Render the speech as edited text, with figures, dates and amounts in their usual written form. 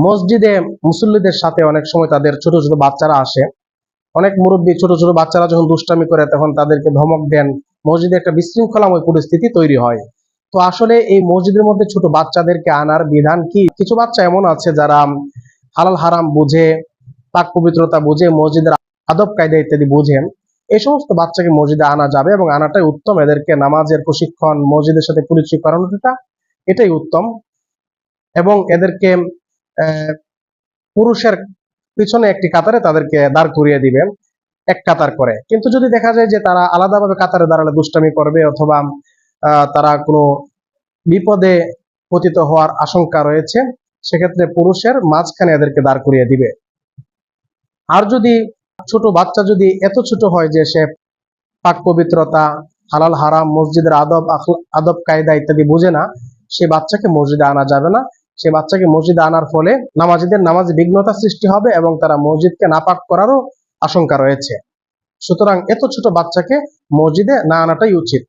মসজিদে মুসল্লিদের সাথে অনেক সময় তাদের ছোট ছোট বাচ্চারা আসে। অনেক মুরব্বী ছোট ছোট বাচ্চারা যখন দুষ্টামি করে তখন তাদেরকে ধমক দেন, মসজিদে একটা বিশৃঙ্খলাময় পরিস্থিতি তৈরি হয়। তো আসলে এই মসজিদের মধ্যে ছোট বাচ্চাদেরকে আনার বিধান কি? কিছু বাচ্চা এমন আছে যারা হালাল হারাম বুঝে, পাক পবিত্রতা বুঝে, মসজিদের আদব কায়দা ইত্যাদি বুঝেন। এই সমস্ত বাচ্চাকে মসজিদে আনা যাবে এবং আনাটাই উত্তম। এদেরকে নামাজের প্রশিক্ষণ, মসজিদের সাথে পরিচয় করানোটা এটাই উত্তম। এবং এদেরকে পুরুষের পিছনে একটি কাতারে তাদেরকে দাঁড় করিয়ে দিবেন, এক কাতার করে। কিন্তু যদি দেখা যায় যে তারা আলাদাভাবে কাতারে দাঁড়ালে দুষ্টামি করবে অথবা তারা কোনো বিপদে পতিত হওয়ার আশঙ্কা রয়েছে, সেক্ষেত্রে পুরুষের মাঝখানে এদেরকে দাঁড় করিয়ে দিবে। আর যদি ছোট বাচ্চা যদি এত ছোট হয় যে সে পাক পবিত্রতা, হালাল হারাম, মসজিদের আদব কায়দা ইত্যাদি বুঝে না, সে বাচ্চাকে মসজিদে আনা যাবে না। সে বাচ্চাকে মসজিদে আনার ফলে নামাজীদের নামাজে বিঘ্নতা সৃষ্টি হবে এবং তারা মসজিদকে নাপাক করারও আশঙ্কা রয়েছে। সুতরাং এত ছোট বাচ্চাকে মসজিদে না আনাটাই উচিত।